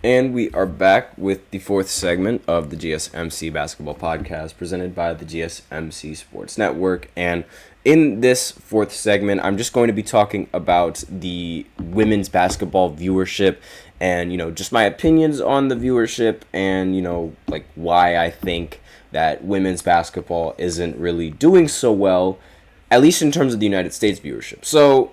And we are back with the fourth segment of the GSMC Basketball Podcast presented by the GSMC Sports Network. And in this fourth segment, I'm just going to be talking about the women's basketball viewership and, just my opinions on the viewership and, why I think that women's basketball isn't really doing so well, at least in terms of the United States viewership. So,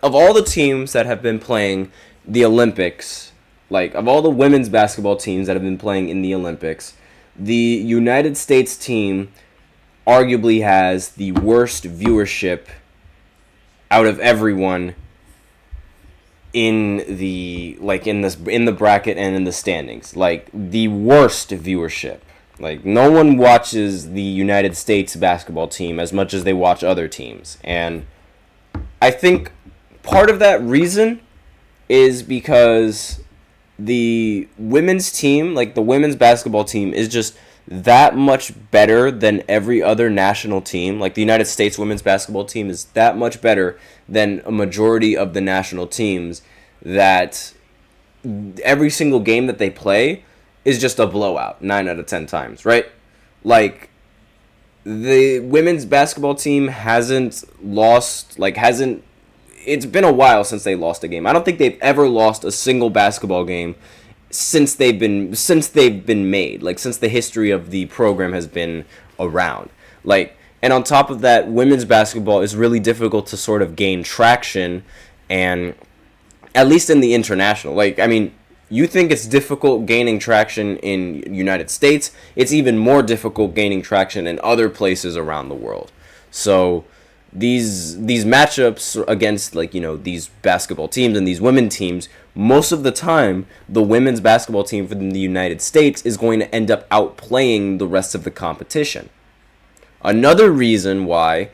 of all the teams that have been playing the Olympics, of all the women's basketball teams that have been playing in the Olympics, the United States team arguably has the worst viewership out of everyone in the in the bracket and in the standings. The worst viewership. No one watches the United States basketball team as much as they watch other teams. And I think part of that reason is because the women's team, the women's basketball team, is just that much better than every other national team. The United States women's basketball team is that much better than a majority of the national teams, that every single game that they play is just a blowout 9 out of 10 times, right? The women's basketball team hasn't lost, it's been a while since they lost a game. I don't think they've ever lost a single basketball game since they've been made, since the history of the program has been around. And on top of that, women's basketball is really difficult to sort of gain traction, and at least in the international. You think it's difficult gaining traction in United States, it's even more difficult gaining traction in other places around the world. So these matchups against these basketball teams and these women teams, most of the time the women's basketball team from the United States is going to end up outplaying the rest of the competition. Another reason why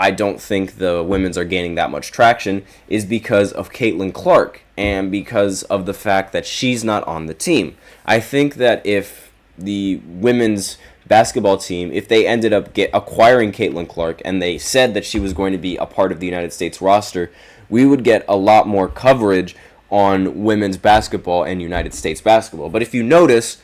I don't think the women's are gaining that much traction is because of Caitlin Clark and because of the fact that she's not on the team. I think that if the women's basketball team, if they ended up acquiring Caitlin Clark and they said that she was going to be a part of the United States roster, we would get a lot more coverage on women's basketball and United States basketball. But if you notice,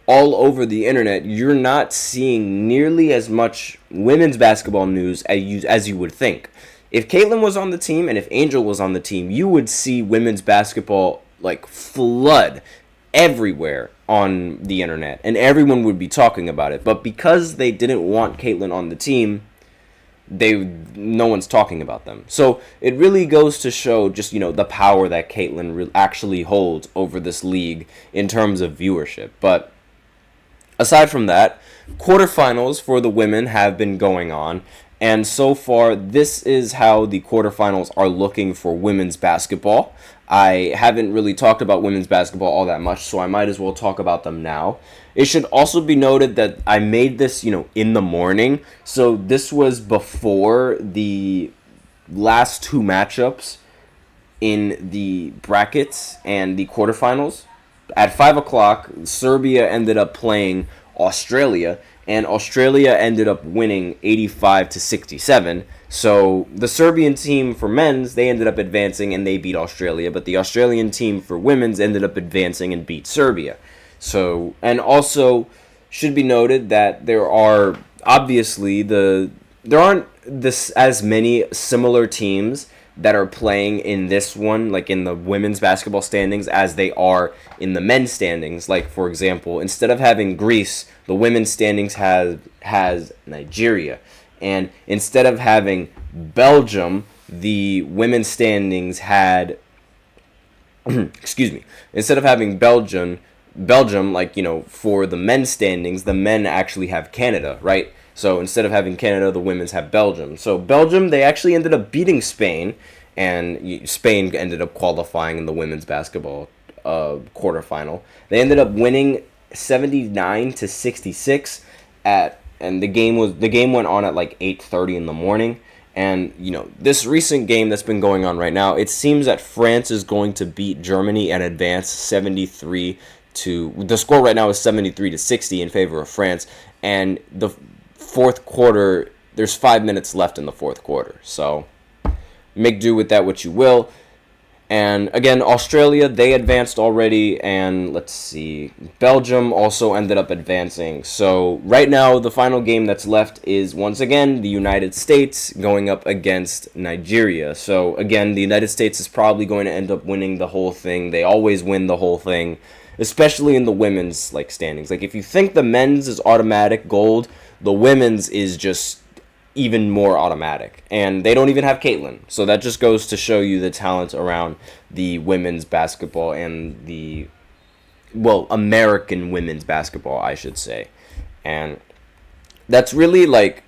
all over the internet, you're not seeing nearly as much women's basketball news as you would think. If Caitlin was on the team and if Angel was on the team, you would see women's basketball flood everywhere on the internet, and everyone would be talking about it. But because they didn't want Caitlin on the team, no one's talking about them. So it really goes to show just the power that Caitlin actually holds over this league in terms of viewership. But aside from that, quarterfinals for the women have been going on, and so far this is how the quarterfinals are looking for women's basketball. I haven't really talked about women's basketball all that much, so I might as well talk about them now. It should also be noted that I made this, in the morning, so this was before the last two matchups in the brackets and the quarterfinals. At 5 o'clock, Serbia ended up playing Australia, and Australia ended up winning 85-67. So the Serbian team for men's, they ended up advancing and they beat Australia, but the Australian team for women's ended up advancing and beat Serbia. So, and also should be noted that there aren't as many similar teams that are playing in this one, in the women's basketball standings, as they are in the men's standings. For example, instead of having Greece, the women's standings has Nigeria. And instead of having Belgium, the women's standings had instead of having Belgium, for the men's standings, the men actually have Canada, right? So instead of having Canada, the women's have Belgium. So Belgium, they actually ended up beating Spain, and Spain ended up qualifying in the women's basketball quarterfinal. They ended up winning 79-66 and the game went on at 8:30 in the morning. And this recent game that's been going on right now, it seems that France is going to beat Germany and advance 73 to the score right now is 73-60 in favor of France. And the fourth quarter, there's 5 minutes left in the fourth quarter. So make do with that what you will. And again, Australia, they advanced already, and let's see, Belgium also ended up advancing. So right now, the final game that's left is once again the United States going up against Nigeria. So again, the United States is probably going to end up winning the whole thing. They always win the whole thing, especially in the women's like standings. Like if you think the men's is automatic gold, the women's is just even more automatic. And they don't even have Caitlyn. So that just goes to show you the talent around the women's basketball and the, well, American women's basketball, I should say. And that's really like,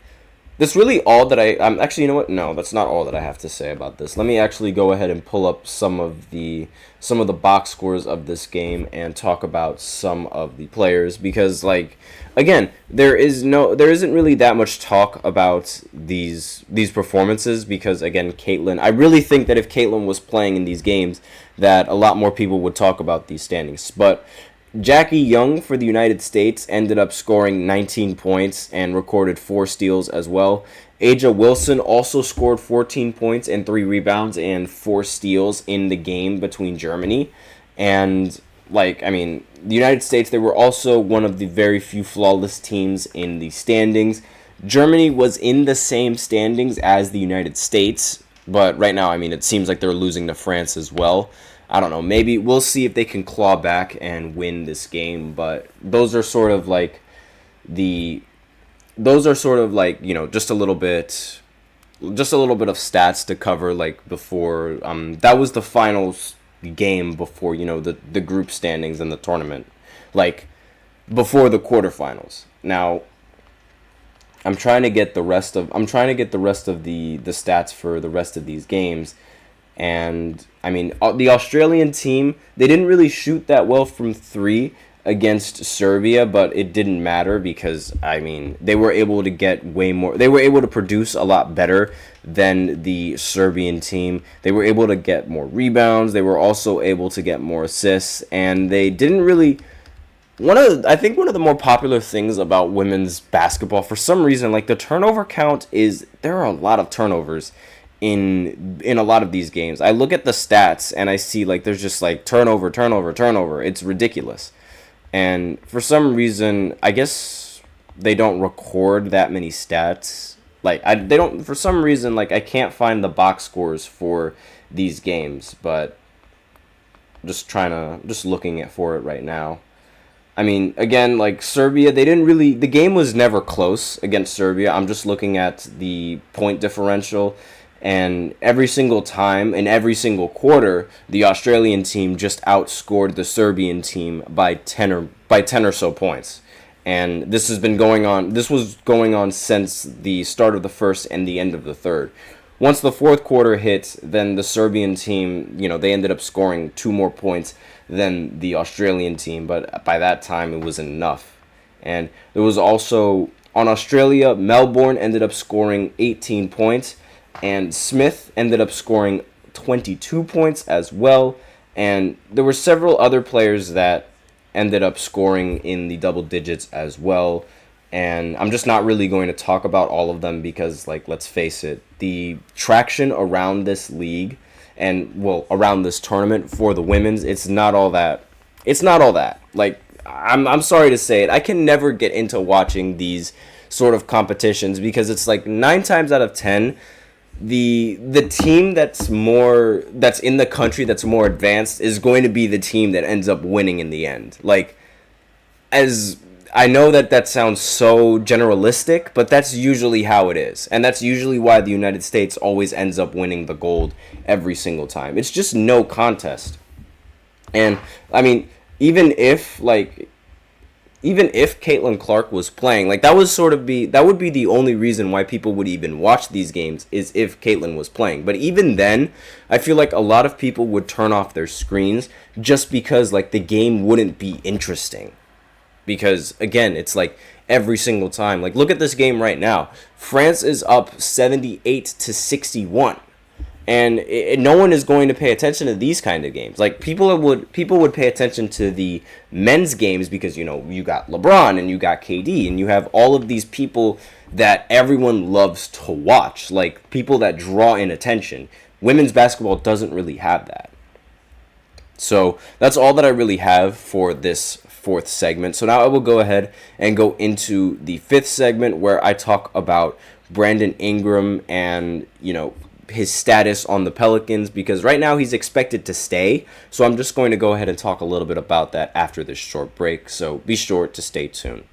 that's really all that I'm actually, you know what? No, that's not all that I have to say about this. Let me actually go ahead and pull up some of the box scores of this game and talk about some of the players, because like again, there isn't really that much talk about these performances, because again, Caitlyn, I really think that if Caitlyn was playing in these games, that a lot more people would talk about these standings. But Jackie Young for the United States ended up scoring 19 points and recorded 4 steals as well. Aja Wilson also scored 14 points and 3 rebounds and 4 steals in the game between Germany. And like, I mean, the United States, they were also one of the very few flawless teams in the standings. Germany was in the same standings as the United States, but right now, I mean, it seems like they're losing to France as well. I don't know. Maybe we'll see if they can claw back and win this game. But those are sort of like you know, just a little bit of stats to cover like before. That was the final game before, you know, the group standings in the tournament, like before the quarterfinals. Now, I'm trying to get the rest of the stats for the rest of these games. And I mean, the Australian team, they didn't really shoot that well from 3 against Serbia, but it didn't matter because, I mean, they were able to get way more. They were able to produce a lot better than the Serbian team. They were able to get more rebounds. They were also able to get more assists, and they didn't really. I think one of the more popular things about women's basketball, for some reason, like the turnover count there are a lot of turnovers in a lot of these games. I look at the stats and I see like there's just like turnover. It's ridiculous. And for some reason, I guess they don't record that many stats. Like they don't, for some reason, like I can't find the box scores for these games, but just looking for it right now. I mean, again, like Serbia, the game was never close against Serbia. I'm just looking at the point differential. And every single time, in every single quarter, the Australian team just outscored the Serbian team by 10 or so points. And this was going on since the start of the first and the end of the third. Once the fourth quarter hit, then the Serbian team, you know, they ended up scoring 2 more points than the Australian team, but by that time it wasn't enough. And there was also, on Australia, Melbourne ended up scoring 18 points, and Smith ended up scoring 22 points as well. And there were several other players that ended up scoring in the double digits as well. And I'm just not really going to talk about all of them because, like, let's face it, the traction around this league and, well, around this tournament for the women's, it's not all that. Like, I'm sorry to say it, I can never get into watching these sort of competitions because it's like 9 times out of 10, the team that's in the country that's more advanced is going to be the team that ends up winning in the end. Like, as I know that sounds so generalistic, but that's usually how it is. And that's usually why the United States always ends up winning the gold every single time. It's just no contest. And I mean, even if Caitlin Clark was playing, like that would be the only reason why people would even watch these games is if Caitlin was playing. But even then, I feel like a lot of people would turn off their screens just because like the game wouldn't be interesting. Because again, it's like every single time. Like look at this game right now. France is up 78-61. And no one is going to pay attention to these kind of games. Like people would pay attention to the men's games because, you know, you got LeBron and you got KD and you have all of these people that everyone loves to watch, like people that draw in attention. Women's basketball doesn't really have that. So that's all that I really have for this fourth segment. So now I will go ahead and go into the fifth segment where I talk about Brandon Ingram and, his status on the Pelicans, because right now he's expected to stay. So I'm just going to go ahead and talk a little bit about that after this short break. So be sure to stay tuned.